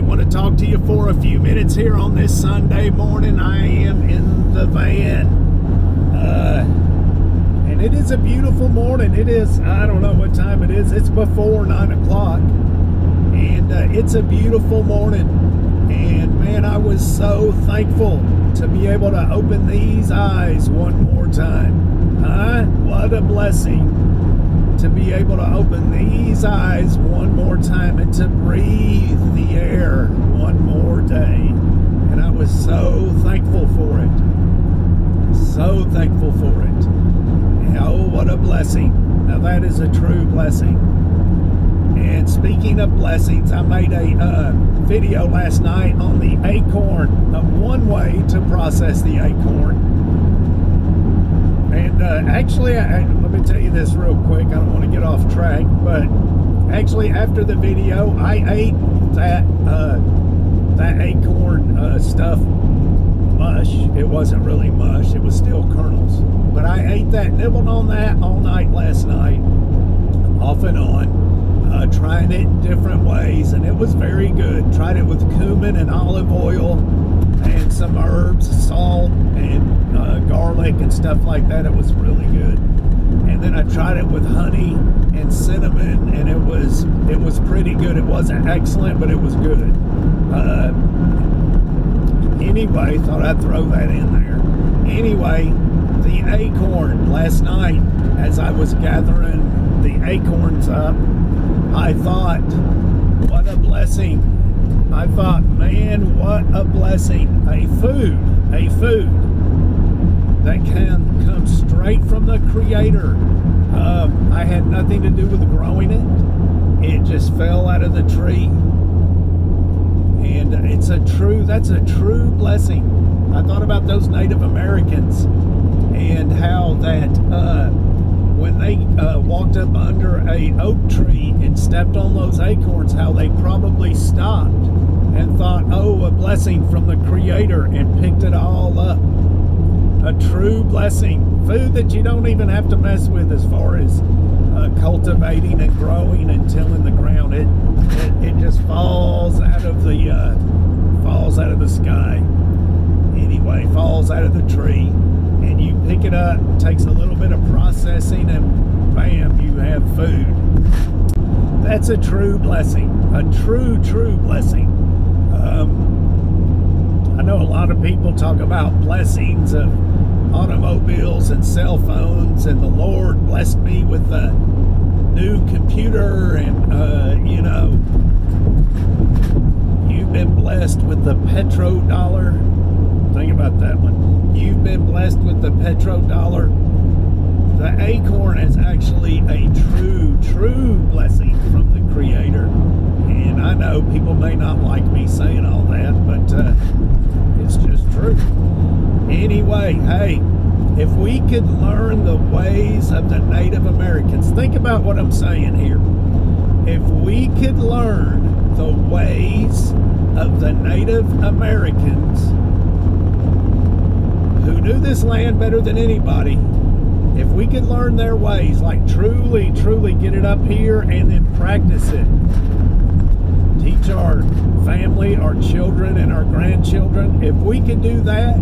want to talk to you for a few minutes here on this Sunday morning. I am in the van, and it is a beautiful morning. It is, I don't know what time it is. It's before 9 o'clock, and it's a beautiful morning. And man, I was so thankful to be able to open these eyes one more time. What a blessing to be able to open these eyes one more time and to breathe the air one more day. And I was so thankful for it. So thankful for it. And oh, what a blessing. Now that is a true blessing. And speaking of blessings, I made a video last night on the Acorn, one way to process the Acorn. And actually, let me tell you this real quick. I don't want to get off track, but actually, after the video, I ate that Acorn stuff mush. It wasn't really mush; it was still kernels. But I ate that, nibbled on that all night last night, off and on, trying it in different ways, and it was very good. Tried it with cumin and olive oil and some herbs, salt, and garlic and stuff like that. It was really good. And then I tried it with honey and cinnamon, and it was pretty good. It wasn't excellent, but it was good. Anyway, thought I'd throw that in there. Anyway, the Acorn last night, as I was gathering the acorns up, I thought, what a blessing. I thought, man, what a blessing. A food that can come straight from the Creator. I had nothing to do with growing it. It just fell out of the tree. And that's a true blessing. I thought about those Native Americans and how that when they walked up under a oak tree and stepped on those acorns, how they probably stopped and thought, oh, a blessing from the Creator, and picked it all up. A true blessing. Food that you don't even have to mess with as far as cultivating and growing and tilling the ground. It just falls out of the sky. Anyway, falls out of the tree, and you pick it up. It takes a little bit of processing, and bam, you have food. That's a true blessing. A true blessing. I know a lot of people talk about blessings of automobiles and cell phones, and the Lord blessed me with a new computer, and you've been blessed with the petrodollar. Think about that one. You've been blessed with the petrodollar. The Acorn is actually a true blessing from the Creator. And I know people may not like me saying all that, but it's just true. Anyway, hey, if we could learn the ways of the Native Americans, think about what I'm saying here. If we could learn the ways of the Native Americans who knew this land better than anybody, if we could learn their ways, like truly get it up here and then practice it, teach our family, our children, and our grandchildren, if we could do that,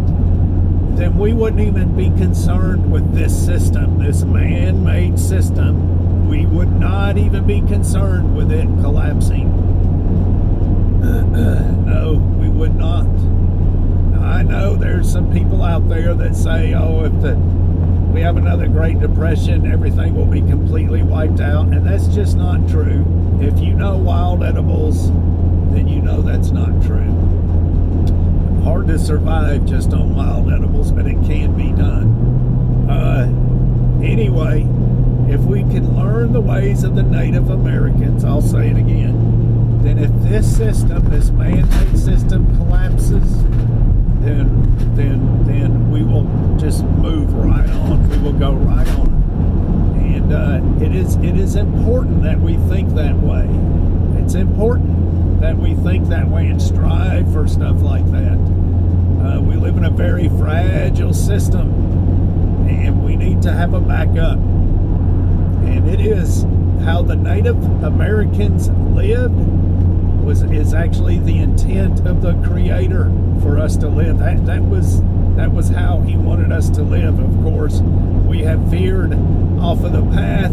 then we wouldn't even be concerned with this system, this man-made system. We would not even be concerned with it collapsing. No, we would not. Now, I know there's some people out there that say, oh, if we have another Great Depression, everything will be completely wiped out, and that's just not true. If you know wild edibles, then you know that's not true. Hard to survive just on wild edibles, but it can be done. Anyway, if we could learn the ways of the Native Americans, I'll say it again, then if this system, this man-made system collapses, then we will just move right on. We will go right on. And it is important that we think that way. It's important that we think that way and strive for stuff like that. We live in a very fragile system, and we need to have a backup. And it is how the Native Americans lived is actually the intent of the Creator for us to live. That was how He wanted us to live. Of course, we have veered off of the path,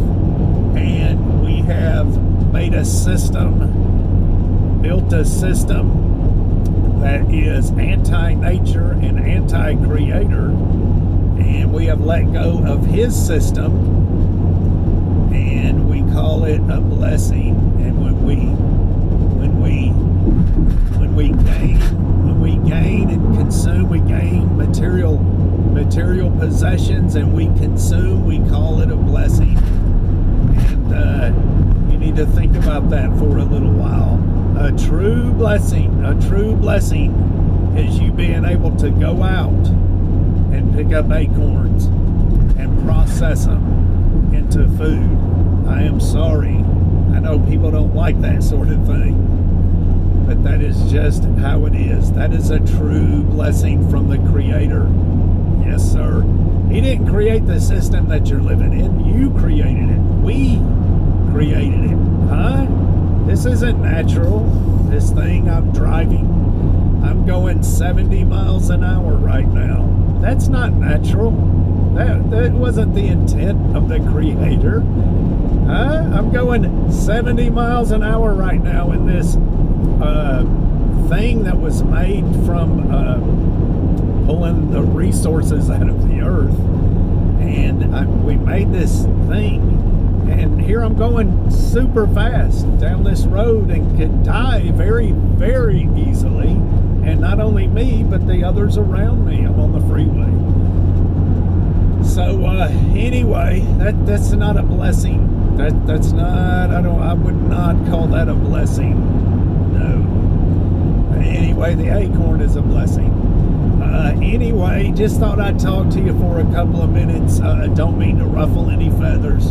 and we have made a system, built a system that is anti-nature and anti-Creator, and we have let go of His system, and we call it a blessing. And when we gain and consume, we gain material possessions, and we consume, we call it a blessing. And you need to think about that for a little while. A true blessing is you being able to go out and pick up acorns and process them into food. I am sorry. I know people don't like that sort of thing, but that is just how it is. That is a true blessing from the Creator. Yes, sir. He didn't create the system that you're living in. You created it. We created it. Huh? This isn't natural. This thing I'm driving, I'm going 70 miles an hour right now. That's not natural. That wasn't the intent of the Creator. I'm going 70 miles an hour right now in this thing that was made from pulling the resources out of the earth. And we made this thing. And here I'm going super fast down this road and could die very, very easily. And not only me, but the others around me. I'm on the freeway. So anyway, that's not a blessing. That's not. I would not call that a blessing. No. Anyway, the acorn is a blessing. Anyway, just thought I'd talk to you for a couple of minutes. Don't mean to ruffle any feathers.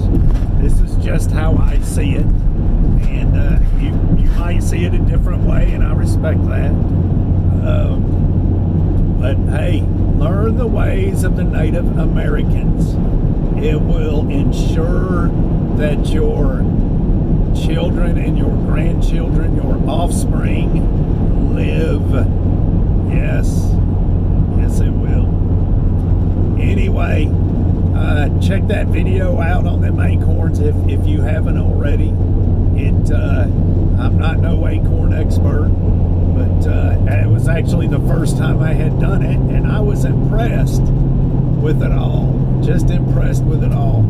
This is just how I see it, and you might see it a different way, and I respect that. But hey, learn the ways of the Native Americans. It will ensure that your children and your grandchildren, your offspring, live. Yes, it will. Anyway, check that video out on them acorns if you haven't already. I'm not no acorn expert, but it was actually the first time I had done it, and I was impressed with it all. Just impressed with it all.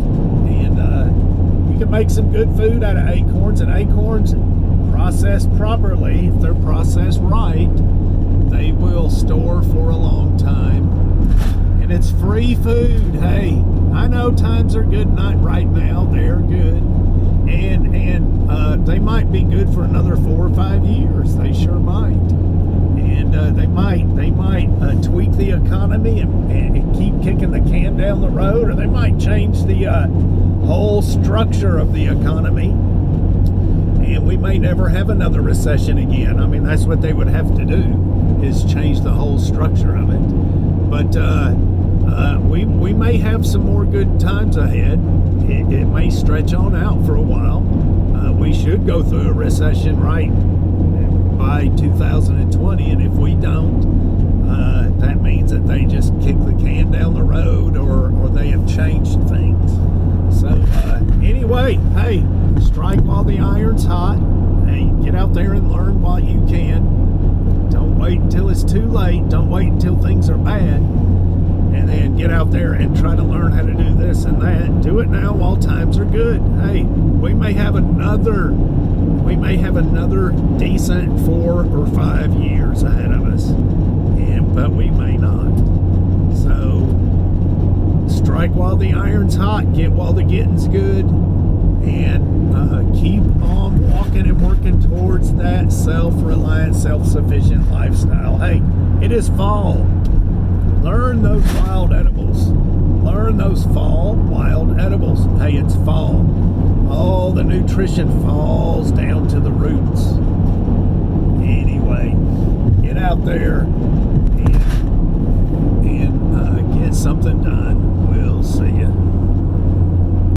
And you can make some good food out of acorns, and acorns processed properly, if they're processed right, they will store for a long time. And it's free food. Hey, I know times are good, not right now. They're good. And they might be good for another 4 or 5 years. They sure might. And they might tweak the economy and keep kicking the can down the road, or they might change the whole structure of the economy. And we may never have another recession again. I mean, that's what they would have to do, is change the whole structure of it. But we may have some more good times ahead. It may stretch on out for a while. We should go through a recession right by 2020, and if we don't, that means that they just kick the can down the road, or they have changed things. So anyway, hey, strike while the iron's hot. Hey, get out there and learn while you can. Don't wait until it's too late. Don't wait until things are bad. And then get out there and try to learn how to do this and that. Do it now while times are good. Hey, we may have another decent 4 or 5 years ahead of us, but we may not. So strike while the iron's hot, get while the getting's good, and keep on walking and working towards that self-reliant, self-sufficient lifestyle. Hey, it is fall. Learn those wild edibles. Learn those fall wild edibles. Hey, it's fall. All the nutrition falls down to the roots. Anyway, get out there and get something done. We'll see you.